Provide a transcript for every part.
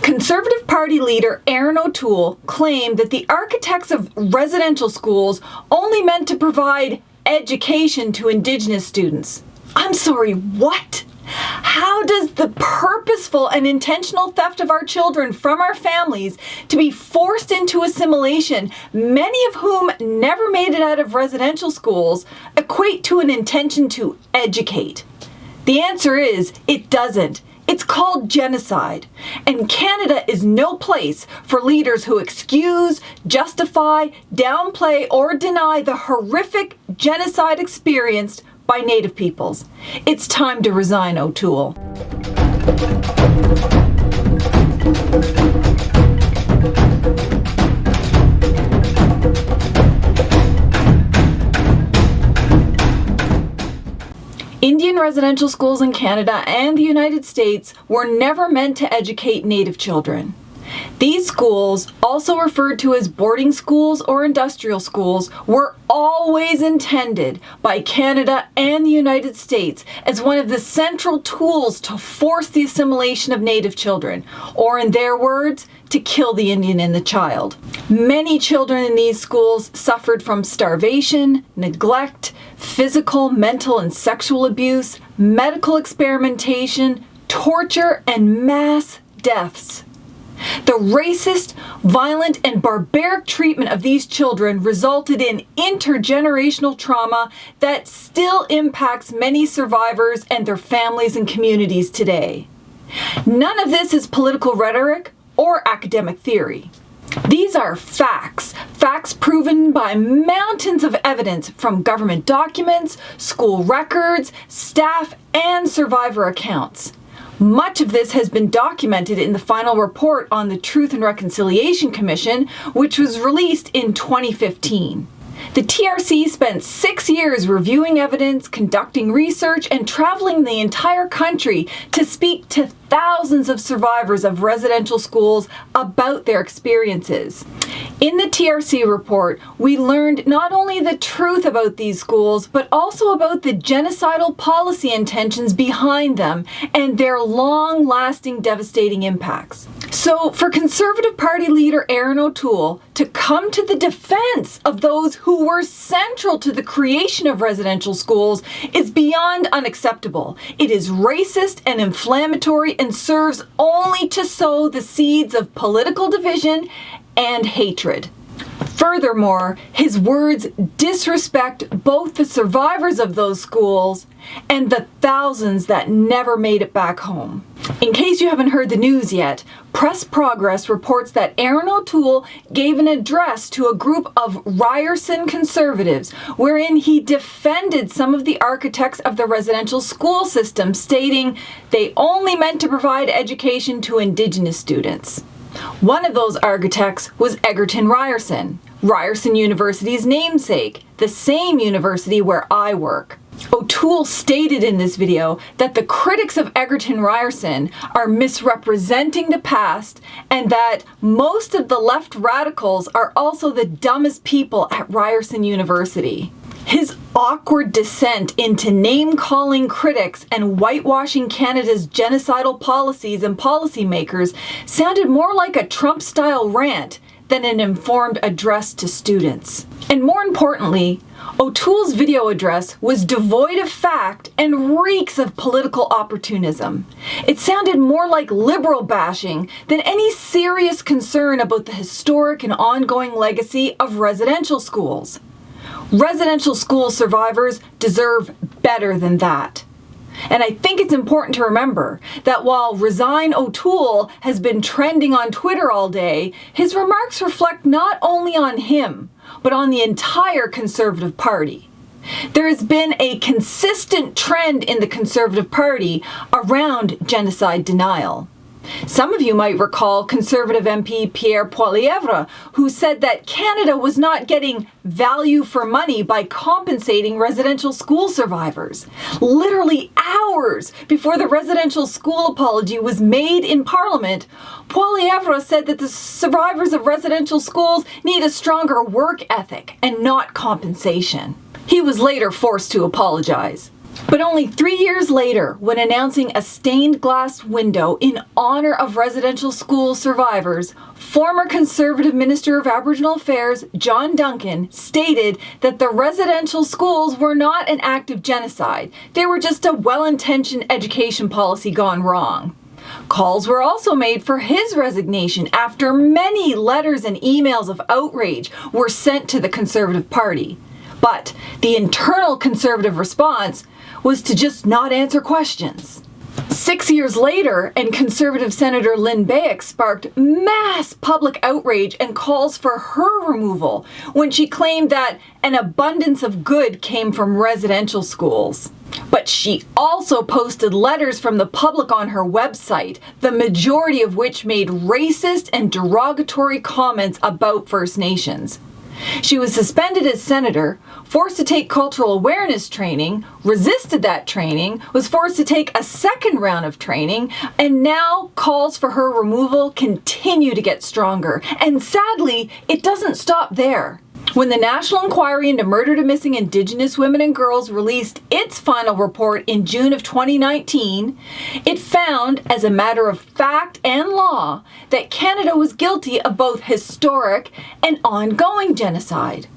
Conservative Party leader Erin O'Toole claimed that the architects of residential schools only meant to provide education to Indigenous students. I'm sorry, what? How does the purposeful and intentional theft of our children from our families to be forced into assimilation, many of whom never made it out of residential schools, equate to an intention to educate? The answer is, it doesn't. It's called genocide, and Canada is no place for leaders who excuse, justify, downplay, or deny the horrific genocide experienced by Native peoples. It's time to resign, O'Toole. Indian residential schools in Canada and the United States were never meant to educate Native children. These schools, also referred to as boarding schools or industrial schools, were always intended by Canada and the United States as one of the central tools to force the assimilation of Native children, or in their words, to kill the Indian in the child. Many children in these schools suffered from starvation, neglect, physical, mental, and sexual abuse, medical experimentation, torture, and mass deaths. The racist, violent, and barbaric treatment of these children resulted in intergenerational trauma that still impacts many survivors and their families and communities today. None of this is political rhetoric or academic theory. These are facts proven by mountains of evidence from government documents, school records, staff, and survivor accounts. Much of this has been documented in the final report on the Truth and Reconciliation Commission, which was released in 2015. The TRC spent 6 years reviewing evidence, conducting research, and traveling the entire country to speak to thousands of survivors of residential schools about their experiences. In the TRC report, we learned not only the truth about these schools, but also about the genocidal policy intentions behind them and their long-lasting devastating impacts. So, for Conservative Party leader Erin O'Toole to come to the defense of those who were central to the creation of residential schools is beyond unacceptable. It is racist and inflammatory and serves only to sow the seeds of political division and hatred. Furthermore, his words disrespect both the survivors of those schools and the thousands that never made it back home. In case you haven't heard the news yet, Press Progress reports that Erin O'Toole gave an address to a group of Ryerson conservatives wherein he defended some of the architects of the residential school system, stating they only meant to provide education to Indigenous students. One of those architects was Egerton Ryerson, Ryerson University's namesake, the same university where I work. O'Toole stated in this video that the critics of Egerton Ryerson are misrepresenting the past and that most of the left radicals are also the dumbest people at Ryerson University. His awkward descent into name-calling critics and whitewashing Canada's genocidal policies and policymakers sounded more like a Trump-style rant than an informed address to students. And more importantly, O'Toole's video address was devoid of fact and reeks of political opportunism. It sounded more like liberal bashing than any serious concern about the historic and ongoing legacy of residential schools. Residential school survivors deserve better than that. And I think it's important to remember that while Resign O'Toole has been trending on Twitter all day, his remarks reflect not only on him, but on the entire Conservative Party. There has been a consistent trend in the Conservative Party around genocide denial. Some of you might recall Conservative MP Pierre Poilievre, who said that Canada was not getting value for money by compensating residential school survivors. Literally hours before the residential school apology was made in Parliament, Poilievre said that the survivors of residential schools need a stronger work ethic and not compensation. He was later forced to apologize. But only 3 years later, when announcing a stained glass window in honor of residential school survivors, former Conservative Minister of Aboriginal Affairs John Duncan stated that the residential schools were not an act of genocide. They were just a well-intentioned education policy gone wrong. Calls were also made for his resignation after many letters and emails of outrage were sent to the Conservative Party. But the internal Conservative response was to just not answer questions. 6 years later, and Conservative Senator Lynn Bayek sparked mass public outrage and calls for her removal when she claimed that an abundance of good came from residential schools. But she also posted letters from the public on her website, the majority of which made racist and derogatory comments about First Nations. She was suspended as senator, forced to take cultural awareness training, resisted that training, was forced to take a second round of training, and now calls for her removal continue to get stronger. And sadly, it doesn't stop there. When the National Inquiry into Murder to Missing Indigenous Women and Girls released its final report in June of 2019, it found, as a matter of fact and law, that Canada was guilty of both historic and ongoing genocide.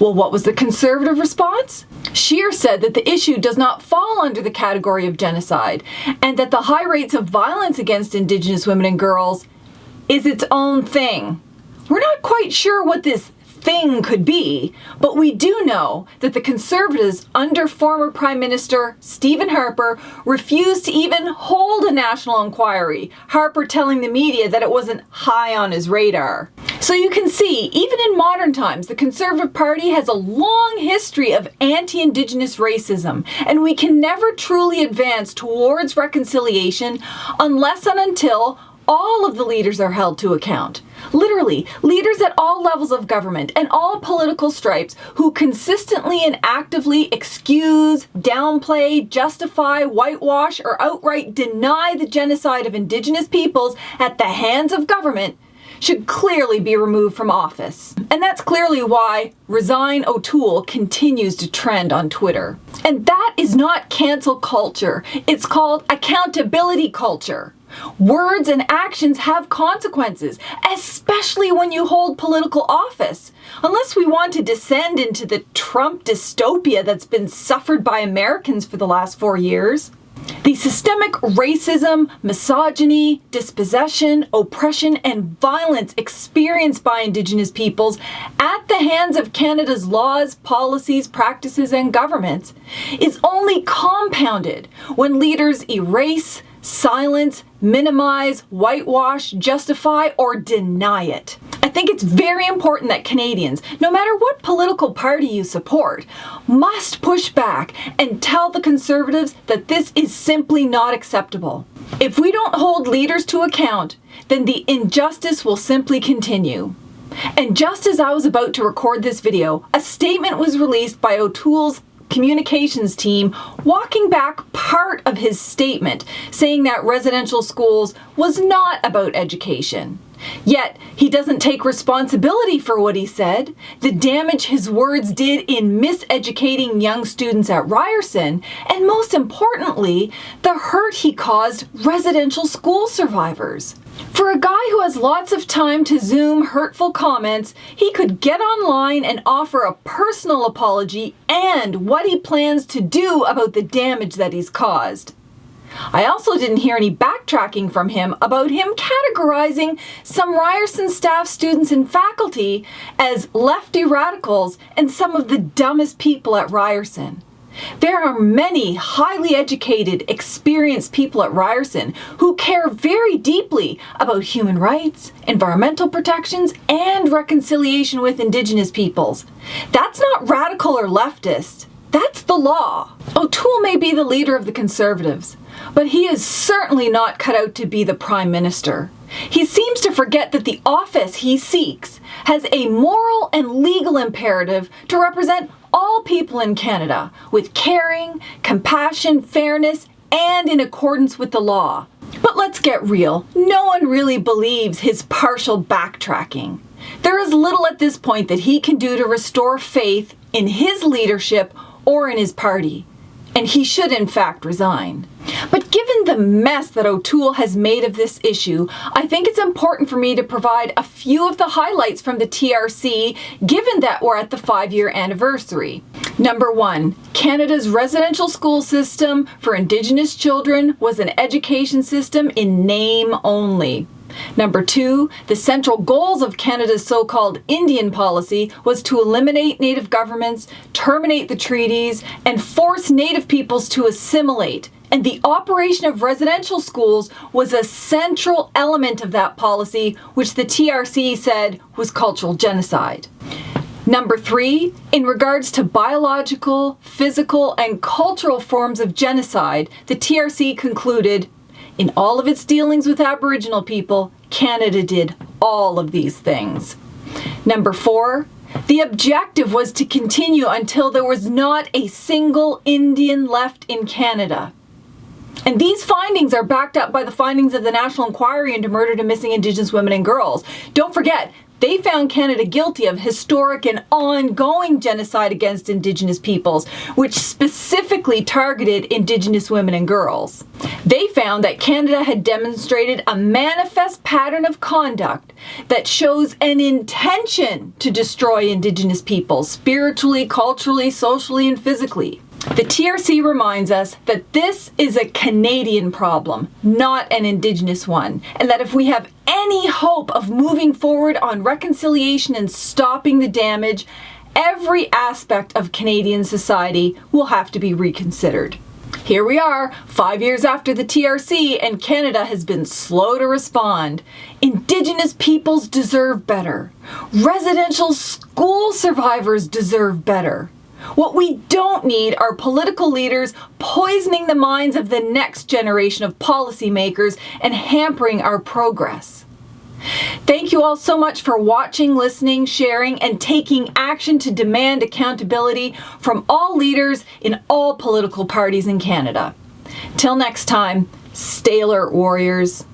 Well, what was the Conservative response? Scheer said that the issue does not fall under the category of genocide, and that the high rates of violence against Indigenous women and girls is its own thing. We're not quite sure what this thing could be, but we do know that the Conservatives under former Prime Minister Stephen Harper refused to even hold a national inquiry, Harper telling the media that it wasn't high on his radar. So you can see, even in modern times, the Conservative Party has a long history of anti-Indigenous racism, and we can never truly advance towards reconciliation unless and until all of the leaders are held to account. Literally, leaders at all levels of government and all political stripes who consistently and actively excuse, downplay, justify, whitewash, or outright deny the genocide of Indigenous peoples at the hands of government should clearly be removed from office. And that's clearly why Resign O'Toole continues to trend on Twitter. And that is not cancel culture. It's called accountability culture. Words and actions have consequences, especially when you hold political office. Unless we want to descend into the Trump dystopia that's been suffered by Americans for the last 4 years. The systemic racism, misogyny, dispossession, oppression, and violence experienced by Indigenous peoples at the hands of Canada's laws, policies, practices, and governments is only compounded when leaders erase, silence, minimize, whitewash, justify, or deny it. I think it's very important that Canadians, no matter what political party you support, must push back and tell the Conservatives that this is simply not acceptable. If we don't hold leaders to account, then the injustice will simply continue. And just as I was about to record this video, a statement was released by O'Toole's communications team walking back part of his statement, saying that residential schools was not about education. Yet, he doesn't take responsibility for what he said, the damage his words did in miseducating young students at Ryerson, and most importantly, the hurt he caused residential school survivors. For a guy who has lots of time to Zoom hurtful comments, he could get online and offer a personal apology and what he plans to do about the damage that he's caused. I also didn't hear any backtracking from him about him categorizing some Ryerson staff, students, and faculty as lefty radicals and some of the dumbest people at Ryerson. There are many highly educated, experienced people at Ryerson who care very deeply about human rights, environmental protections, and reconciliation with Indigenous peoples. That's not radical or leftist. That's the law. O'Toole may be the leader of the Conservatives, but he is certainly not cut out to be the Prime Minister. He seems to forget that the office he seeks has a moral and legal imperative to represent all people in Canada with caring, compassion, fairness, and in accordance with the law. But let's get real. No one really believes his partial backtracking. There is little at this point that he can do to restore faith in his leadership or in his party. and he should in fact resign. But given the mess that O'Toole has made of this issue, I think it's important for me to provide a few of the highlights from the TRC, given that we're at the 5-year anniversary. Number 1, Canada's residential school system for Indigenous children was an education system in name only. Number 2, the central goals of Canada's so-called Indian policy was to eliminate Native governments, terminate the treaties, and force Native peoples to assimilate. And the operation of residential schools was a central element of that policy, which the TRC said was cultural genocide. Number 3, in regards to biological, physical, and cultural forms of genocide, the TRC concluded, in all of its dealings with Aboriginal people, Canada did all of these things. Number 4, the objective was to continue until there was not a single Indian left in Canada. And these findings are backed up by the findings of the National Inquiry into Murdered and Missing Indigenous Women and Girls. Don't forget, they found Canada guilty of historic and ongoing genocide against Indigenous peoples, which specifically targeted Indigenous women and girls. They found that Canada had demonstrated a manifest pattern of conduct that shows an intention to destroy Indigenous peoples spiritually, culturally, socially, and physically. The TRC reminds us that this is a Canadian problem, not an Indigenous one, and that if we have any hope of moving forward on reconciliation and stopping the damage, every aspect of Canadian society will have to be reconsidered. Here we are, 5 years after the TRC, and Canada has been slow to respond. Indigenous peoples deserve better. Residential school survivors deserve better. What we don't need are political leaders poisoning the minds of the next generation of policymakers and hampering our progress. Thank you all so much for watching, listening, sharing, and taking action to demand accountability from all leaders in all political parties in Canada. Till next time, stay alert, warriors.